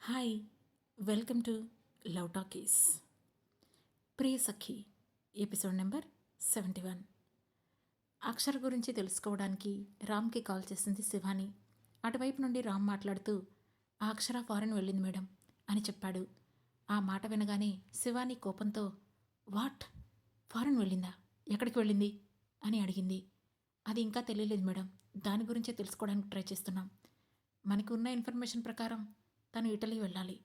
Hi, welcome to love talkies. Priya Sakhi episode number 71. Akshar గురించి తెలుసుకోవడానికి రామ్కి కాల్ చేసింది శివాని. అటువైపు నుండి రామ్ మాట్లాడుతూ ఆ అక్షర ఫారెన్ వెళ్ళింది మేడం అని చెప్పాడు. ఆ మాట వినగానే శివాని కోపంతో వాట్, ఫారెన్ వెళ్ళిందా, ఎక్కడికి వెళ్ళింది అని అడిగింది. అది ఇంకా తెలియలేదు మేడం, దాని గురించే తెలుసుకోవడానికి ట్రై చేస్తున్నాం. మనకు ఉన్న ఇన్ఫర్మేషన్ ప్రకారం తను ఇటలీ వెళ్ళాలి,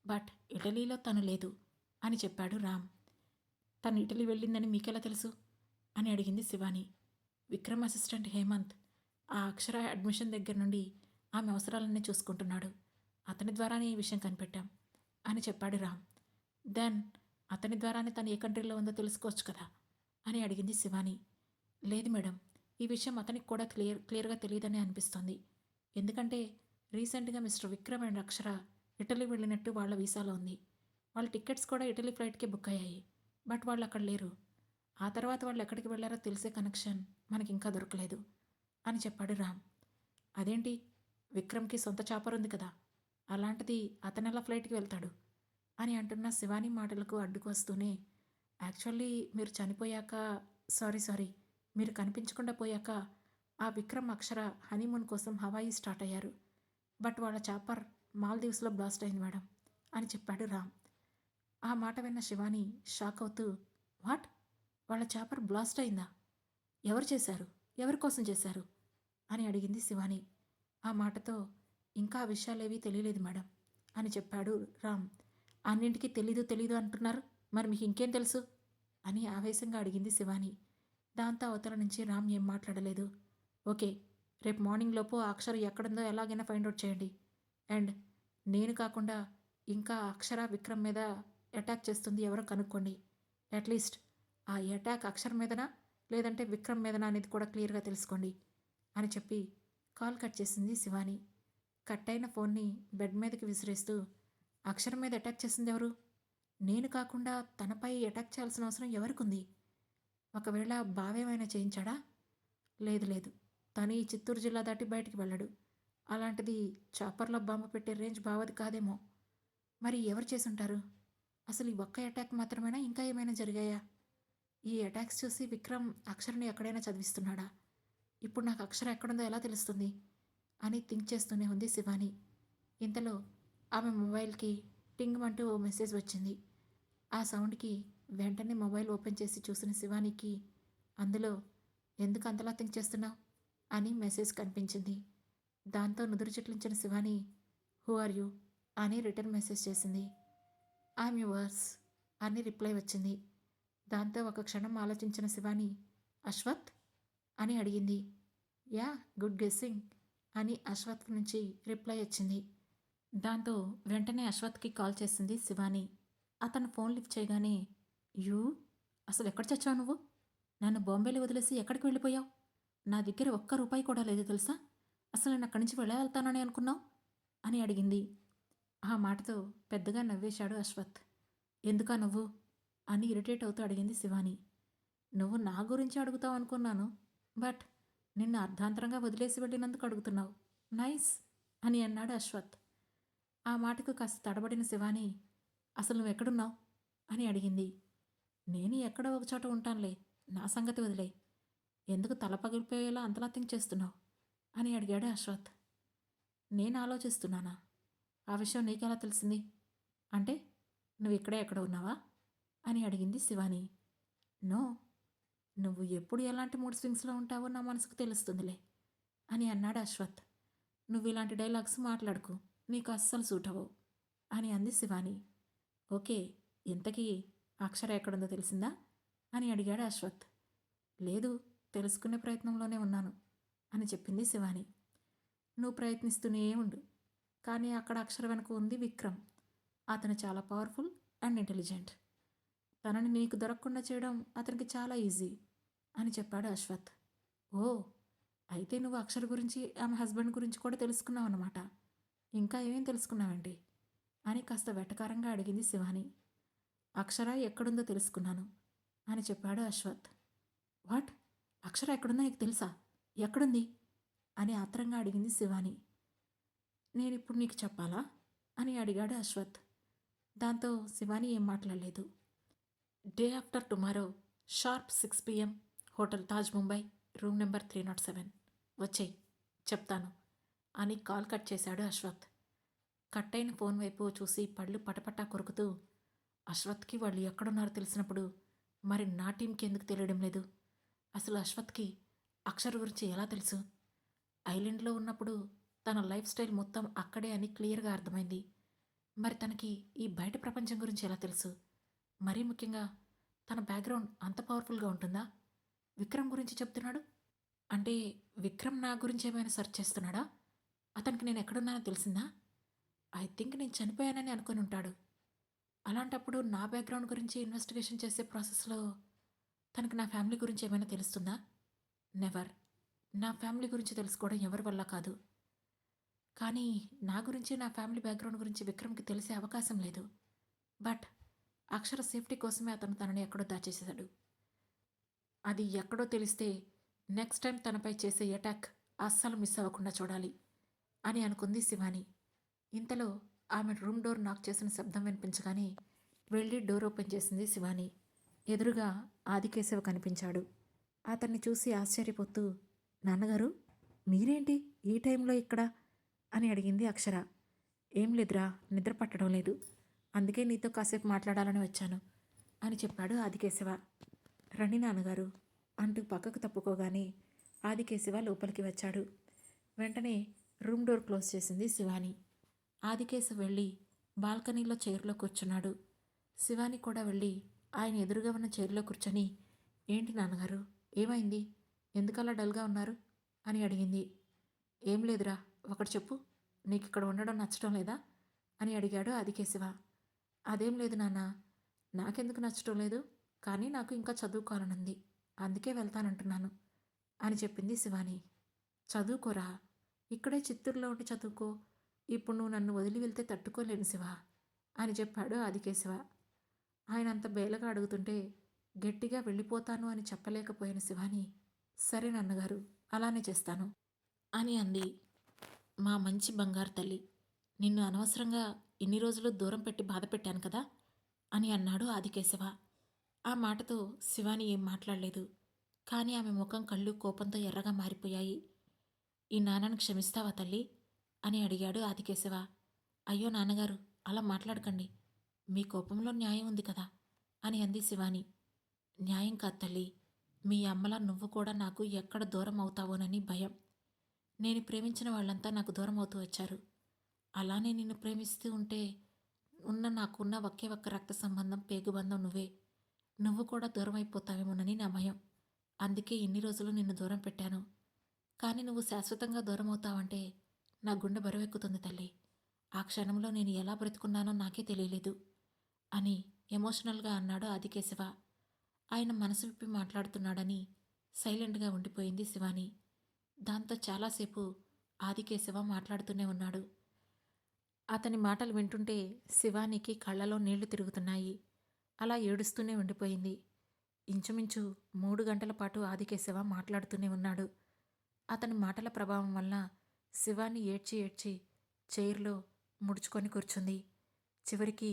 బట్ ఇటలీలో తను లేదు అని చెప్పాడు రామ్. తను ఇటలీ వెళ్ళిందని మీకెలా తెలుసు అని అడిగింది శివాని. విక్రమ్ అసిస్టెంట్ హేమంత్ ఆ అక్షర అడ్మిషన్ దగ్గర నుండి ఆమె అవసరాలన్నీ చూసుకుంటున్నాడు. అతని ద్వారానే ఈ విషయం కనిపెట్టాం అని చెప్పాడు రామ్. దెన్ అతని ద్వారానే తను ఏ కంట్రీలో ఉందో తెలుసుకోవచ్చు కదా అని అడిగింది శివాని. లేదు మేడం, ఈ విషయం అతనికి కూడా క్లియర్గా తెలియదని అనిపిస్తోంది. ఎందుకంటే రీసెంట్గా mister Vikram and Akshara Italy వెళ్ళినట్టు వాళ్ళ వీసాలో ఉంది. వాళ్ళ టికెట్స్ కూడా ఇటలీ ఫ్లైట్కే బుక్ అయ్యాయి, బట్ వాళ్ళు అక్కడ లేరు. ఆ తర్వాత వాళ్ళు ఎక్కడికి వెళ్ళారో తెలిసే కనెక్షన్ మనకి ఇంకా దొరకలేదు అని చెప్పాడు రామ్. అదేంటి, విక్రమ్కి సొంత చాపర్ ఉంది కదా, అలాంటిది అతనెలా ఫ్లైట్కి వెళ్తాడు అని అంటున్న శివాని మాటలకు అడ్డుకు వస్తూనే, యాక్చువల్లీ మీరు చనిపోయాక, సారీ మీరు కనిపించకుండా పోయాక ఆ విక్రమ్ అక్షర హనీమూన్ కోసం హవాయి స్టార్ట్ అయ్యారు. బట్ వాళ్ళ చాపర్ మాల్దీవ్స్లో బ్లాస్ట్ అయింది మేడం అని చెప్పాడు రామ్. ఆ మాట విన్న శివాని షాక్ అవుతూ, వాట్, వాళ్ళ చాపర్ బ్లాస్ట్ అయిందా, ఎవరు చేశారు, ఎవరి కోసం చేశారు అని అడిగింది శివాని. ఆ మాటతో ఇంకా ఆ విషయాలేవీ తెలియలేదు మేడం అని చెప్పాడు రామ్. అన్నింటికీ తెలీదు అంటున్నారు, మరి మీకు ఇంకేం తెలుసు అని ఆవేశంగా అడిగింది శివాని. దాంతో అవతల నుంచి రామ్ ఏం మాట్లాడలేదు. ఓకే, రేపు మార్నింగ్ లోపు ఆ అక్షర ఎక్కడుందో ఎలాగైనా ఫైండ్ అవుట్ చేయండి. అండ్ నేను కాకుండా ఇంకా అక్షర విక్రమ్ మీద అటాక్ చేస్తుంది ఎవరో కనుక్కోండి. అట్లీస్ట్ ఆ అటాక్ అక్షర్ మీదనా లేదంటే విక్రమ్ మీదనా అనేది కూడా క్లియర్గా తెలుసుకోండి అని చెప్పి కాల్ కట్ చేసింది శివాని. కట్ అయిన ఫోన్ని బెడ్ మీదకి విసిరేస్తూ, అక్షరం మీద అటాక్ చేసింది ఎవరు, నేను కాకుండా తనపై అటాక్ చేయాల్సిన అవసరం ఎవరికుంది? ఒకవేళ బావేమైనా చేయించాడా? లేదు, తను ఈ చిత్తూరు జిల్లా దాటి బయటికి వెళ్ళడు. అలాంటిది చాపర్లో బాంబు పెట్టే రేంజ్ బావది కాదేమో. మరి ఎవరు చేసుంటారు? అసలు ఈ ఒక్క అటాక్ మాత్రమేనా, ఇంకా ఏమైనా జరిగాయా? ఈ అటాక్స్ చూసి విక్రమ్ అక్షర్ని ఎక్కడైనా చదివిస్తున్నాడా? ఇప్పుడు నాకు అక్షర ఎక్కడుందో ఎలా తెలుస్తుంది అని థింక్ చేస్తూనే ఉంది శివాని. ఇంతలో ఆమె మొబైల్కి టింగ్ అంటూ ఓ మెసేజ్ వచ్చింది. ఆ సౌండ్కి వెంటనే మొబైల్ ఓపెన్ చేసి చూసిన శివానికి అందులో ఎందుకు అంతలా థింక్ చేస్తున్నావు అని మెసేజ్ కనిపించింది. దాంతో నుదురు చిట్లించిన శివాని హూ ఆర్ యూ అని రిటర్న్ మెసేజ్ చేసింది. ఐఎమ్ యువర్స్ అని రిప్లై వచ్చింది. దాంతో ఒక క్షణం ఆలోచించిన శివాని అశ్వత్ అని అడిగింది. యా, గుడ్ గెస్సింగ్ అని అశ్వత్ నుంచి రిప్లై వచ్చింది. దాంతో వెంటనే అశ్వత్కి కాల్ చేసింది శివాని. అతను ఫోన్ లిఫ్ట్ చేయగానే, యూ, అసలు ఎక్కడ చచ్చావు నువ్వు? నన్ను బాంబేలో వదిలేసి ఎక్కడికి వెళ్ళిపోయావు? నా దగ్గర ఒక్క రూపాయి కూడా లేదు తెలుసా? అసలు నేను అక్కడి నుంచి వెళ్తానని అనుకున్నావు అని అడిగింది. ఆ మాటతో పెద్దగా నవ్వేశాడు అశ్వత్. ఎందుకా నువ్వు అని ఇరిటేట్ అవుతూ అడిగింది శివాని. నువ్వు నా గురించి అడుగుతావు అనుకున్నాను, బట్ నిన్ను అర్ధాంతరంగా వదిలేసి వెళ్ళినందుకు అడుగుతున్నావు. నైస్ అని అన్నాడు అశ్వత్. ఆ మాటకు కాస్త తడబడిన శివాని అసలు నువ్వు ఎక్కడున్నావు అని అడిగింది. నేను ఎక్కడో ఒక చోట ఉంటానులే, నా సంగతి వదిలే. ఎందుకు తల పగిలిపోయేలా అంతలా థింక్ చేస్తున్నావు అని అడిగాడు అశ్వత్. నేను ఆలోచిస్తున్నానా? ఆ విషయం నీకెలా తెలిసింది? అంటే నువ్వు ఇక్కడే ఎక్కడ ఉన్నావా అని అడిగింది శివాని. నో, నువ్వు ఎప్పుడు ఎలాంటి మూడ్ స్వింగ్స్లో ఉంటావో నా మనసుకు తెలుస్తుందిలే అని అన్నాడు అశ్వత్. నువ్వు ఇలాంటి డైలాగ్స్ మాట్లాడుకు, నీకు అస్సలు సూట్ అవ్వవు అని అంది శివాని. ఓకే, ఇంతకీ అక్షర ఎక్కడుందో తెలిసిందా అని అడిగాడు అశ్వత్. లేదు, తెలుసుకునే ప్రయత్నంలోనే ఉన్నాను అని చెప్పింది శివాని. నువ్వు ప్రయత్నిస్తూనే ఉండు, కానీ అక్కడ అక్షర వెనుక ఉంది విక్రమ్. అతను చాలా పవర్ఫుల్ అండ్ ఇంటెలిజెంట్. తనని నీకు దొరకకుండా చేయడం అతనికి చాలా ఈజీ అని చెప్పాడు అశ్వత్. ఓ, అయితే నువ్వు అక్షర గురించి ఆమె హస్బెండ్ గురించి కూడా తెలుసుకున్నావు అన్నమాట. ఇంకా ఏమేం తెలుసుకున్నావేంటి అని కాస్త వెటకారంగా అడిగింది శివాని. అక్షర ఎక్కడుందో తెలుసుకున్నాను అని చెప్పాడు అశ్వత్. వాట్, అక్షర ఎక్కడుందో నీకు తెలుసా? ఎక్కడుంది అని ఆత్రంగా అడిగింది శివాని. నేనిప్పుడు నీకు చెప్పాలా అని అడిగాడు అశ్వత్. దాంతో శివాని ఏం మాట్లాడలేదు. Day after tomorrow sharp 6 PM hotel Taj Mumbai room number 307 వచ్చేయి చెప్తాను అని కాల్ కట్ చేశాడు అశ్వత్. కట్ అయిన ఫోన్ వైపు చూసి పళ్ళు పటపటా కొరుకుతూ, అశ్వత్కి వాళ్ళు ఎక్కడున్నారో తెలిసినప్పుడు మరి నా టీంకి ఎందుకు తెలియడం లేదు? అసలు అశ్వత్కి అక్షర్ గురించి ఎలా తెలుసు? ఐలాండ్లో ఉన్నప్పుడు తన లైఫ్ స్టైల్ మొత్తం అక్కడే అని క్లియర్గా అర్థమైంది. మరి తనకి ఈ బయట ప్రపంచం గురించి ఎలా తెలుసు? మరీ ముఖ్యంగా తన బ్యాక్గ్రౌండ్ అంత పవర్ఫుల్గా ఉంటుందా? విక్రమ్ గురించి చెప్తున్నాడు అంటే విక్రమ్ నా గురించి ఏమైనా సెర్చ్ చేస్తున్నాడా? అతనికి నేను ఎక్కడున్నానో తెలిసిందా? ఐ థింక్ నేను చనిపోయానని అనుకుని ఉంటాడు. అలాంటప్పుడు నా బ్యాక్గ్రౌండ్ గురించి ఇన్వెస్టిగేషన్ చేసే ప్రాసెస్లో తనకు నా ఫ్యామిలీ గురించి ఏమైనా తెలుస్తుందా? నెవర్. నా ఫ్యామిలీ గురించి తెలుసుకోవడం ఎవరి వల్ల కాదు. కానీ నా గురించి నా ఫ్యామిలీ బ్యాక్గ్రౌండ్ గురించి విక్రమ్కి తెలిసే అవకాశం లేదు. బట్ అక్షర సేఫ్టీ కోసమే అతను తనని ఎక్కడో దాచేసాడు. అది ఎక్కడో తెలిస్తే నెక్స్ట్ టైం తనపై చేసే అటాక్ అస్సలు మిస్ అవ్వకుండా చూడాలి అని అనుకుంది శివాని. ఇంతలో ఆమె రూమ్ డోర్ నాక్ చేసిన శబ్దం వినిపించగానే వెళ్ళి డోర్ ఓపెన్ చేసింది శివాని. ఎదురుగా ఆదికేశవ కనిపించాడు. అతన్ని చూసి ఆశ్చర్యపోతూ, నాన్నగారు మీరేంటి ఈ టైంలో ఇక్కడ అని అడిగింది అక్షర. ఏం లేదురా, నిద్ర పట్టడం లేదు, అందుకే నీతో కాసేపు మాట్లాడాలని వచ్చాను అని చెప్పాడు ఆదికేశవ. రండి నాన్నగారు అంటూ పక్కకు తప్పుకోగానే ఆదికేశవ లోపలికి వచ్చాడు. వెంటనే రూమ్ డోర్ క్లోజ్ చేసింది శివాని. ఆదికేశవ్ వెళ్ళి బాల్కనీలో చైర్లో కూర్చున్నాడు. శివాని కూడా వెళ్ళి ఆయన ఎదురుగా ఉన్న చైర్లో కూర్చొని, ఏంటి నాన్నగారు ఏమైంది, ఎందుకలా డల్గా ఉన్నారు అని అడిగింది. ఏం లేదురా, ఒకటి చెప్పు, నీకు ఇక్కడ ఉండడం నచ్చడం లేదా అని అడిగాడు ఆదికేశవ. అదేం లేదు నాన్న, నాకెందుకు నచ్చటం లేదు, కానీ నాకు ఇంకా చదువుకోవాలనుంది, అందుకే వెళ్తానంటున్నాను అని చెప్పింది శివాని. చదువుకోరా, ఇక్కడే చిత్తూరులో ఉండి చదువుకో, ఇప్పుడు నువ్వు నన్ను వదిలి వెళ్తే తట్టుకోలేను శివ అని చెప్పాడు ఆదికేశవ. ఆయన అంత బేలగా అడుగుతుంటే గట్టిగా వెళ్ళిపోతాను అని చెప్పలేకపోయిన శివాని, సరే నాన్నగారు అలానే చేస్తాను అని అంది. మా మంచి బంగారు తల్లి, నిన్ను అనవసరంగా ఇన్ని రోజులు దూరం పెట్టి బాధ పెట్టాను కదా అని అన్నాడు ఆదికేశవ. ఆ మాటతో శివాని ఏం మాట్లాడలేదు. కానీ ఆమె ముఖం కళ్ళు కోపంతో ఎర్రగా మారిపోయాయి. ఈ నాన్నను క్షమిస్తావా తల్లి అని అడిగాడు ఆదికేశవ. అయ్యో నాన్నగారు అలా మాట్లాడకండి, మీ కోపంలో న్యాయం ఉంది కదా అని అంది శివాని. న్యాయం కాదు తల్లి, మీ అమ్మలా నువ్వు కూడా నాకు ఎక్కడ దూరం అవుతావోనని భయం. నేను ప్రేమించిన వాళ్ళంతా నాకు దూరం అవుతూ వచ్చారు. అలానే నిన్ను ప్రేమిస్తూ ఉంటే నాకున్న ఒకే ఒక్క రక్త సంబంధం పేగుబంధం నువ్వే. నువ్వు కూడా దూరం అయిపోతావేమోనని నా భయం. అందుకే ఇన్ని రోజులు నిన్ను దూరం పెట్టాను. కానీ నువ్వు శాశ్వతంగా దూరం అవుతావంటే నా గుండె బరువెక్కుతుంది తల్లి. ఆ క్షణంలో నేను ఎలా బ్రతుకున్నానో నాకే తెలియలేదు అని ఎమోషనల్గా అన్నాడు ఆదికేశవ. ఆయన మనసు విప్పి మాట్లాడుతున్నాడని సైలెంట్గా ఉండిపోయింది శివాని. దాంతో చాలాసేపు ఆదికేశవ మాట్లాడుతూనే ఉన్నాడు. అతని మాటలు వింటుంటే శివానికి కళ్ళలో నీళ్లు తిరుగుతున్నాయి. అలా ఏడుస్తూనే ఉండిపోయింది. ఇంచుమించు 3 గంటల పాటు ఆదికేశవ మాట్లాడుతూనే ఉన్నాడు. అతని మాటల ప్రభావం వల్ల శివాని ఏడ్చి ఏడ్చి చైర్లో ముడుచుకొని కూర్చుంది. చివరికి,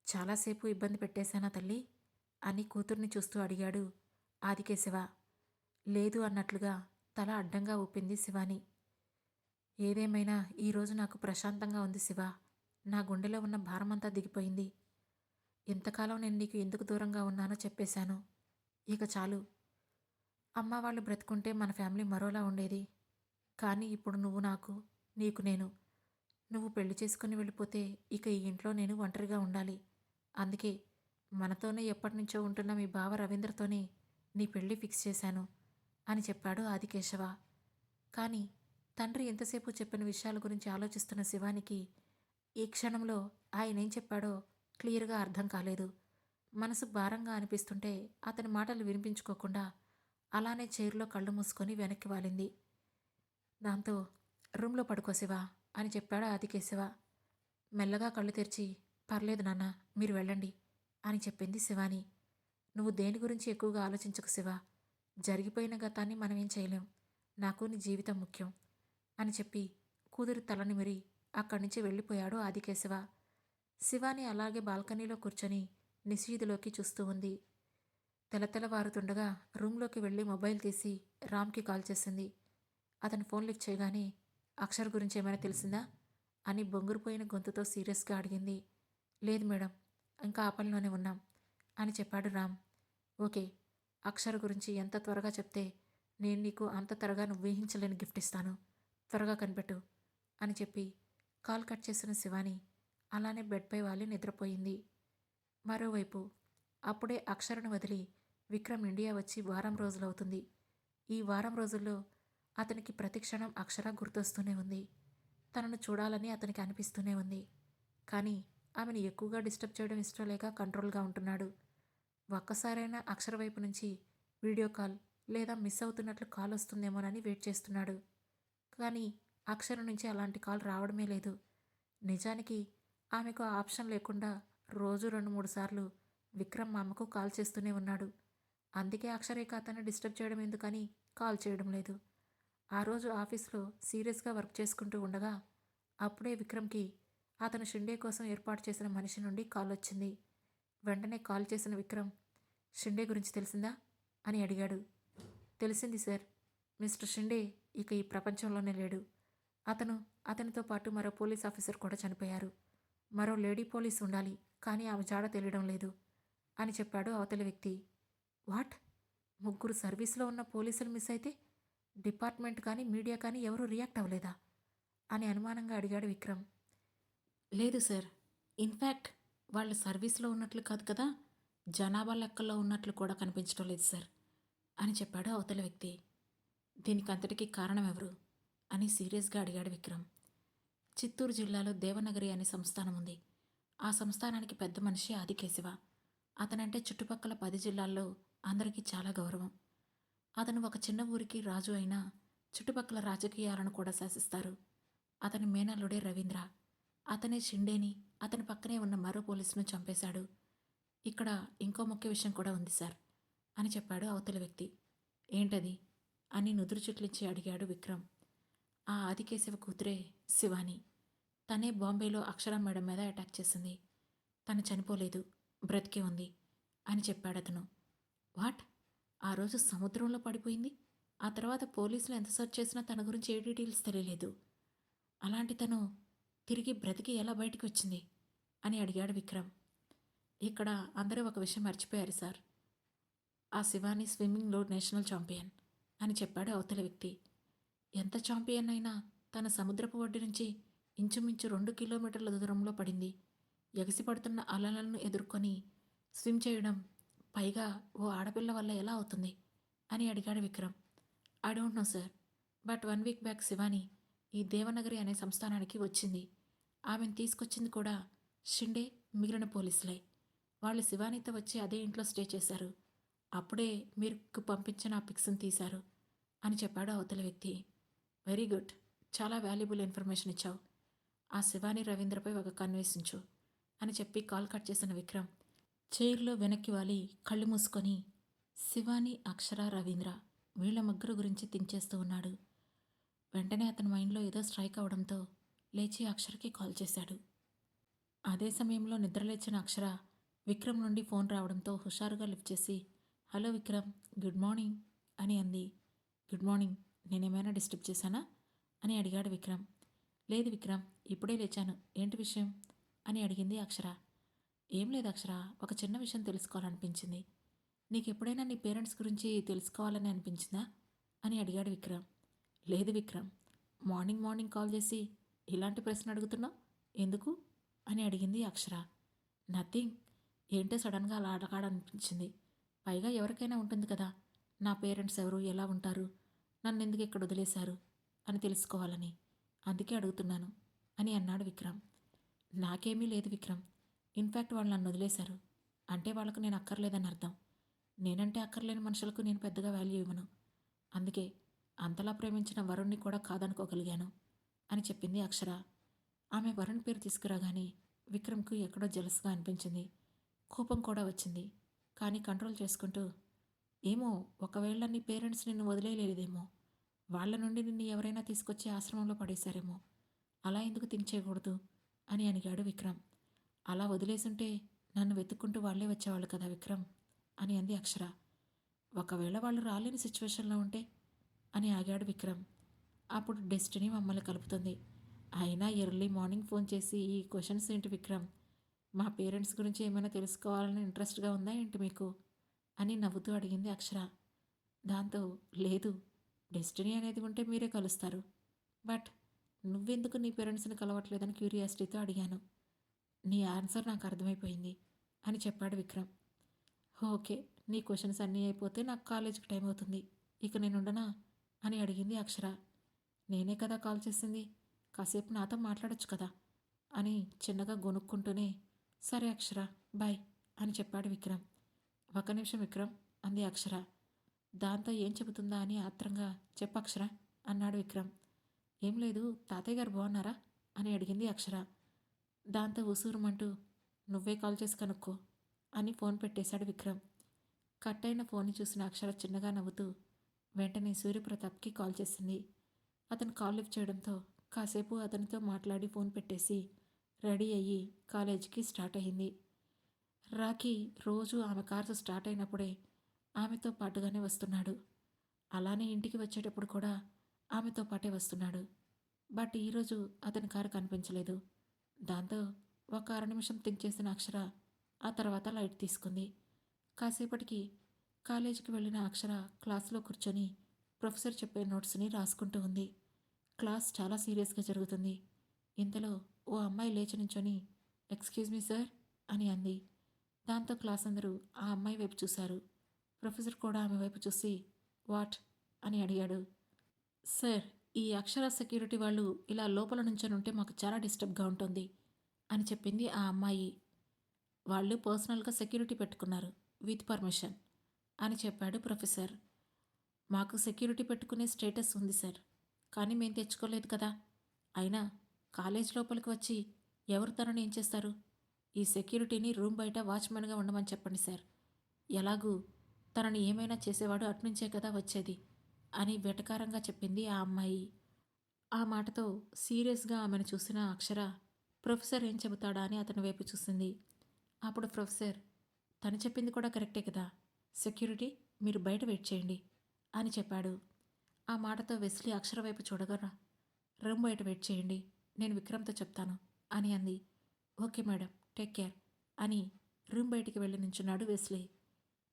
చాలాసేపు ఇబ్బంది పెట్టేశానా తల్లి అని కూతుర్ని చూస్తూ అడిగాడు ఆదికేశవ. లేదు అన్నట్లుగా తల అడ్డంగా ఊపింది శివాని. ఏదేమైనా ఈరోజు నాకు ప్రశాంతంగా ఉంది శివ. నా గుండెలో ఉన్న భారమంతా దిగిపోయింది. ఇంతకాలం నేను నీకు ఎందుకు దూరంగా ఉన్నానో చెప్పేశాను. ఇక చాలు. అమ్మ వాళ్ళు బ్రతుకుంటే మన ఫ్యామిలీ మరోలా ఉండేది. కానీ ఇప్పుడు నువ్వు నాకు, నీకు నేను. నువ్వు పెళ్లి చేసుకుని వెళ్ళిపోతే ఇక ఈ ఇంట్లో నేను ఒంటరిగా ఉండాలి. అందుకే మనతోనే ఎప్పటినుంచో ఉంటున్న మీ బావ రవీంద్రతోనే నీ పెళ్లి ఫిక్స్ చేశాను అని చెప్పాడు ఆదికేశవ. కానీ తండ్రి ఎంతసేపు చెప్పిన విషయాల గురించి ఆలోచిస్తున్న శివానికి ఈ క్షణంలో ఆయన ఏం చెప్పాడో క్లియర్గా అర్థం కాలేదు. మనసు భారంగా అనిపిస్తుంటే అతని మాటలు వినిపించుకోకుండా అలానే చైర్లో కళ్ళు మూసుకొని వెనక్కి వాలింది. దాంతో రూమ్లో పడుకో శివ అని చెప్పాడు ఆదికేశవ. మెల్లగా కళ్ళు తెరిచి, పర్లేదు నాన్న, మీరు వెళ్ళండి అని చెప్పింది శివాని. నువ్వు దేని గురించి ఎక్కువగా ఆలోచించకు శివ. జరిగిపోయిన గతాన్ని మనమేం చేయలేం. నాకు నీ జీవితం ముఖ్యం అని చెప్పి కూతురు తల నిమిరి అక్కడి నుంచి వెళ్ళిపోయాడు ఆదికేశవ. శివాని అలాగే బాల్కనీలో కూర్చొని నిశీధిలోకి చూస్తూ ఉంది. తెల్లవారుతుండగా రూమ్లోకి వెళ్ళి మొబైల్ తీసి రామ్కి కాల్ చేసింది. అతను ఫోన్ లిఫ్ట్ చేయగానే అక్షర్ గురించి ఏమైనా తెలిసిందా అని బొంగురుపోయిన గొంతుతో సీరియస్గా అడిగింది. లేదు మేడం, ఇంకా ఆ పనిలోనే ఉన్నాం అని చెప్పాడు రామ్. ఓకే, అక్షర్ గురించి ఎంత త్వరగా చెప్తే నేను నీకు అంత త్వరగా నువ్వు ఊహించలేని గిఫ్ట్ ఇస్తాను, త్వరగా కనిపెట్టు అని చెప్పి కాల్ కట్ చేసిన శివాని అలానే బెడ్పై వాలి నిద్రపోయింది. మరోవైపు అప్పుడే అక్షరను వదిలి విక్రమ్ ఇండియా వచ్చి వారం రోజులవుతుంది. ఈ వారం రోజుల్లో అతనికి ప్రతిక్షణం అక్షర గుర్తొస్తూనే ఉంది. తనను చూడాలని అతనికి అనిపిస్తూనే ఉంది. కానీ ఆమెను ఎక్కువగా డిస్టర్బ్ చేయడం ఇష్టం లేక కంట్రోల్గా ఉంటున్నాడు. ఒక్కసారైనా అక్షర వైపు నుంచి వీడియో కాల్ లేదా మిస్ అవుతున్నట్లు కాల్ వస్తుందేమోనని వెయిట్ చేస్తున్నాడు. కానీ అక్షర నుంచి అలాంటి కాల్ రావడమే లేదు. నిజానికి ఆమెకు ఆ ఆప్షన్ లేకుండా రోజు 2-3 సార్లు విక్రమ్ మామకు కాల్ చేస్తూనే ఉన్నాడు. అందుకే అక్షరేఖ అతన్ని డిస్టర్బ్ చేయడం ఎందుకని కాల్ చేయడం లేదు. ఆ రోజు ఆఫీస్లో సీరియస్గా వర్క్ చేసుకుంటూ ఉండగా అప్పుడే విక్రమ్కి అతను షిండే కోసం ఏర్పాటు చేసిన మనిషి నుండి కాల్ వచ్చింది. వెంటనే కాల్ చేసిన విక్రమ్, షిండే గురించి తెలిసిందా అని అడిగాడు. తెలిసింది సార్, మిస్టర్ షిండే ఇక ఈ ప్రపంచంలోనే లేడు. అతనితో పాటు మరో పోలీస్ ఆఫీసర్ కూడా చనిపోయారు. మరో లేడీ పోలీస్ ఉండాలి, కానీ ఆమె జాడ తెలియడం లేదు అని చెప్పాడు అవతలి వ్యక్తి. వాట్, 3 సర్వీస్లో ఉన్న పోలీసులు మిస్ అయితే డిపార్ట్మెంట్ కానీ మీడియా కానీ ఎవరూ రియాక్ట్ అవ్వలేదా అని అనుమానంగా అడిగాడు విక్రమ్. లేదు సార్, ఇన్ఫ్యాక్ట్ వాళ్ళు సర్వీస్లో ఉన్నట్లు కాదు కదా, జనాభా లెక్కల్లో ఉన్నట్లు కూడా కనిపించడం లేదు సార్ అని చెప్పాడు అవతల వ్యక్తి. దీనికి అంతటికీ కారణం ఎవరు అని సీరియస్గా అడిగాడు విక్రమ్. చిత్తూరు జిల్లాలో దేవనగరి అనే సంస్థానం ఉంది. ఆ సంస్థానానికి పెద్ద మనిషి ఆదికేశవ. అతనంటే చుట్టుపక్కల 10 జిల్లాల్లో అందరికీ చాలా గౌరవం. అతను ఒక చిన్న ఊరికి రాజు అయినా చుట్టుపక్కల రాజకీయాలను కూడా శాసిస్తారు. అతని మేనల్లుడే రవీంద్ర. అతనే షిండేని, అతని పక్కనే ఉన్న మరో పోలీసును చంపేశాడు. ఇక్కడ ఇంకో ముఖ్య విషయం కూడా ఉంది సార్ అని చెప్పాడు అవతలి వ్యక్తి. ఏంటది అని నుదురు చుట్లించి అడిగాడు విక్రమ్. ఆ ఆదికేశవ కూతురే శివాని. తనే బాంబేలో అక్షర మేడం మీద అటాక్ చేసింది. తను చనిపోలేదు, బ్రతికే ఉంది అని చెప్పాడతను. వాట్, ఆ రోజు సముద్రంలో పడిపోయింది. ఆ తర్వాత పోలీసులు ఎంత సెర్చ్ చేసినా తన గురించి ఏ డీటెయిల్స్ తెలియలేదు. అలాంటి తను తిరిగి బ్రతికి ఎలా బయటికి వచ్చింది అని అడిగాడు విక్రమ్. ఇక్కడ అందరూ ఒక విషయం మర్చిపోయారు సార్, ఆ శివాని స్విమ్మింగ్లో నేషనల్ ఛాంపియన్ అని చెప్పాడు అవతల వ్యక్తి. ఎంత ఛాంపియన్ అయినా తన సముద్రపు ఒడ్డు నుంచి ఇంచుమించు 2 కిలోమీటర్ల దూరంలో పడింది. ఎగసిపడుతున్న అలలను ఎదుర్కొని స్విమ్ చేయడం, పైగా ఓ ఆడపిల్ల వల్ల ఎలా అవుతుంది అని అడిగాడు Vikram. I don't know sir, but 1 week back Shivani ఈ దేవనగరి అనే సంస్థానానికి వచ్చింది. ఆమెను తీసుకొచ్చింది కూడా షిండే, మిగిలిన పోలీసులే. వాళ్ళు శివానితో వచ్చి అదే ఇంట్లో స్టే చేశారు. అప్పుడే మీకు పంపించిన ఆ పిక్స్ని తీశారు అని చెప్పాడు అవతల వ్యక్తి. వెరీ గుడ్, చాలా వాల్యుబుల్ ఇన్ఫర్మేషన్ ఇచ్చావు. ఆ శివాని రవీంద్రపై ఒక కన్వేషించు అని చెప్పి కాల్ కట్ చేసిన విక్రమ్ చైర్లో వెనక్కి వాలి కళ్ళు మూసుకొని శివాని, అక్షర, రవీంద్ర వీళ్ళ ముగ్గురు గురించి థింక్ చేస్తూ ఉన్నాడు. వెంటనే అతని మైండ్లో ఏదో స్ట్రైక్ అవడంతో లేచి అక్షరకి కాల్ చేశాడు. అదే సమయంలో నిద్రలేచిన అక్షర విక్రమ్ నుండి ఫోన్ రావడంతో హుషారుగా లిఫ్ట్ చేసి, హలో విక్రమ్, గుడ్ మార్నింగ్ అని అంది. గుడ్ మార్నింగ్, నేనేమైనా డిస్టర్బ్ చేశానా అని అడిగాడు విక్రమ్. లేదు విక్రమ్, ఇప్పుడే లేచాను, ఏంటి విషయం అని అడిగింది అక్షర. ఏం లేదు అక్షర, ఒక చిన్న విషయం తెలుసుకోవాలనిపించింది. నీకు ఎప్పుడైనా నీ పేరెంట్స్ గురించి తెలుసుకోవాలని అనిపించిందా అని అడిగాడు విక్రమ్. లేదు విక్రమ్, మార్నింగ్ కాల్ చేసి ఇలాంటి ప్రశ్న అడుగుతున్నావు ఎందుకు అని అడిగింది అక్షర. నథింగ్, ఏంటో సడన్గా అలా అడగాలనిపించింది. పైగా ఎవరికైనా ఉంటుంది కదా, నా పేరెంట్స్ ఎవరు, ఎలా ఉంటారు, నన్ను ఎందుకు ఇక్కడ వదిలేశారు అని తెలుసుకోవాలని, అందుకే అడుగుతున్నాను అని అన్నాడు విక్రమ్. నాకేమీ లేదు విక్రమ్, ఇన్ఫ్యాక్ట్ వాళ్ళు నన్ను వదిలేశారు అంటే వాళ్ళకు నేను అక్కర్లేదని అర్థం. నేనంటే అక్కర్లేని మనుషులకు నేను పెద్దగా వాల్యూ ఇవ్వను. అందుకే అంతలా ప్రేమించిన వరుణ్ణి కూడా కాదనుకోగలిగాను అని చెప్పింది అక్షర. ఆమె వరుణ్ పేరు తీసుకురాగానే విక్రమ్కు ఎక్కడో జలస్గా అనిపించింది. కోపం కూడా వచ్చింది. కానీ కంట్రోల్ చేసుకుంటూ, ఏమో, ఒకవేళ నీ పేరెంట్స్ నిన్ను వదిలేయలేదేమో, వాళ్ళ నుండి నిన్ను ఎవరైనా తీసుకొచ్చి ఆశ్రమంలో పడేశారేమో, అలా ఎందుకు థింక్ చేయకూడదు అని అడిగాడు విక్రమ్. అలా వదిలేసుంటే నన్ను వెతుక్కుంటూ వాళ్ళే వచ్చేవాళ్ళు కదా విక్రమ్ అని అంది అక్షర. ఒకవేళ వాళ్ళు రాలేని సిచ్యువేషన్లో ఉంటే అని ఆగాడు విక్రమ్. అప్పుడు డెస్టినీ మమ్మల్ని కలుపుతుంది. అయినా ఎర్లీ మార్నింగ్ ఫోన్ చేసి ఈ క్వశ్చన్స్ ఏంటి విక్రమ్? మా పేరెంట్స్ గురించి ఏమైనా తెలుసుకోవాలని ఇంట్రెస్ట్గా ఉందా ఏంటి మీకు అని నవ్వుతూ అడిగింది అక్షర. దాంతో లేదు, డెస్టినీ అనేది ఉంటే మీరే కలుస్తారు, బట్ నువ్వెందుకు నీ పేరెంట్స్ని కలవట్లేదని క్యూరియాసిటీతో అడిగాను. నీ ఆన్సర్ నాకు అర్థమైపోయింది అని చెప్పాడు విక్రమ్. ఓకే, నీ క్వశ్చన్స్ అన్నీ అయిపోతే నాకు కాలేజీకి టైం అవుతుంది, ఇక నేనుండనా అని అడిగింది అక్షర. నేనే కదా కాల్ చేసింది, కాసేపు నాతో మాట్లాడొచ్చు కదా అని చిన్నగా గొనుక్కుంటూనే సరే అక్షర బాయ్ అని చెప్పాడు విక్రమ్. ఒక నిమిషం విక్రమ్ అంది అక్షర. దాంతో ఏం చెబుతుందా అని ఆత్రంగా చెప్పక్షర అన్నాడు విక్రమ్. ఏం లేదు, తాతయ్య గారు బాగున్నారా అని అడిగింది అక్షర. దాంతో ఉసూరుమంటూ నువ్వే కాల్ చేసి కనుక్కో అని ఫోన్ పెట్టేశాడు విక్రమ్. కట్ అయిన ఫోన్ని చూసిన అక్షర చిన్నగా నవ్వుతూ వెంటనే సూర్యప్రతాప్కి కాల్ చేసింది. అతను కాల్ లిఫ్ట్ చేయడంతో కాసేపు అతనితో మాట్లాడి ఫోన్ పెట్టేసి రెడీ అయ్యి కాలేజీకి స్టార్ట్ అయ్యింది. రాకీ రోజు ఆమె కారు స్టార్ట్ అయినప్పుడే ఆమెతో పాటుగానే వస్తున్నాడు. అలానే ఇంటికి వచ్చేటప్పుడు కూడా ఆమెతో పాటే వస్తున్నాడు. బట్ ఈరోజు అతని కారు కనిపించలేదు. దాంతో ఒక అర నిమిషం థింక్ చేసిన అక్షర ఆ తర్వాత లైట్ తీసుకుంది. కాసేపటికి కాలేజీకి వెళ్ళిన అక్షర క్లాస్లో కూర్చొని ప్రొఫెసర్ చెప్పే నోట్స్ని రాసుకుంటూ ఉంది. క్లాస్ చాలా సీరియస్గా జరుగుతుంది. ఇంతలో ఓ అమ్మాయి లేచి నుంచొని ఎక్స్క్యూజ్ మీ సార్ అని అంది. దాంతో క్లాస్ అందరూ ఆ అమ్మాయి వైపు చూశారు. ప్రొఫెసర్ కూడా ఆమె వైపు చూసి వాట్ అని అడిగాడు. సార్, ఈ అక్షర సెక్యూరిటీ వాళ్ళు ఇలా లోపల నుంచొని ఉంటే మాకు చాలా డిస్టర్బ్గా ఉంటుంది అని చెప్పింది ఆ అమ్మాయి. వాళ్ళు పర్సనల్గా సెక్యూరిటీ పెట్టుకున్నారు విత్ పర్మిషన్ అని చెప్పాడు ప్రొఫెసర్. మాకు సెక్యూరిటీ పెట్టుకునే స్టేటస్ ఉంది సార్, కానీ మేము తెచ్చుకోలేదు కదా. అయినా కాలేజ్ లోపలికి వచ్చి ఎవరు తనని ఏం చేస్తారు? ఈ సెక్యూరిటీని రూమ్ బయట వాచ్మెన్గా ఉండమని చెప్పండి సార్. ఎలాగూ తనని ఏమైనా చేసేవాడు అట్నుంచే కదా వచ్చేది అని వెటకారంగా చెప్పింది ఆ అమ్మాయి. ఆ మాటతో సీరియస్గా ఆమెను చూసిన అక్షర ప్రొఫెసర్ ఏం చెబుతాడా అని అతని వైపు చూసింది. అప్పుడు ప్రొఫెసర్ తను చెప్పింది కూడా కరెక్టే కదా, సెక్యూరిటీ మీరు బయట వెయిట్ చేయండి అని చెప్పాడు. ఆ మాటతో వెస్లీ అక్షర వైపు చూడగరా రూమ్ బయట వెయిట్ చేయండి, నేను విక్రమ్తో చెప్తాను అని అంది. ఓకే మేడం, టేక్ కేర్ అని రూమ్ బయటికి వెళ్ళి నించున్నాడు వెస్లీ.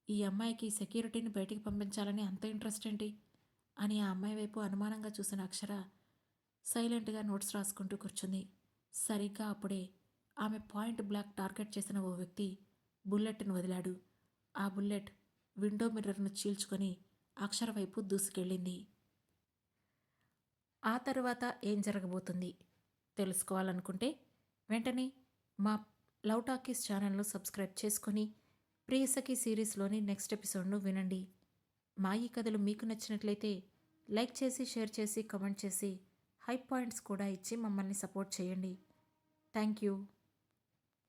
ఈ అమ్మాయికి సెక్యూరిటీని బయటికి పంపించాలని అంత ఇంట్రెస్ట్ ఏంటి అని ఆ అమ్మాయి వైపు అనుమానంగా చూసిన అక్షర సైలెంట్గా నోట్స్ రాసుకుంటూ కూర్చుంది. సరిగ్గా అప్పుడే ఆమె పాయింట్ బ్లాక్ టార్గెట్ చేసిన ఓ వ్యక్తి బుల్లెట్ను వదిలాడు. ఆ బుల్లెట్ విండో మిర్రర్ను చీల్చుకొని అక్షర వైపు దూసుకెళ్ళింది. ఆ తరువాత ఏం జరగబోతుంది తెలుసుకోవాలనుకుంటే వెంటనే మా లవ్ టాకీస్ ఛానల్ను సబ్స్క్రైబ్ చేసుకొని ప్రియసఖి సిరీస్లోని నెక్స్ట్ ఎపిసోడ్ను వినండి. మా ఈ కథలు మీకు నచ్చినట్లయితే లైక్ చేసి, షేర్ చేసి, కమెంట్ చేసి, హై పాయింట్స్ కూడా ఇచ్చి మమ్మల్ని సపోర్ట్ చేయండి. Thank you.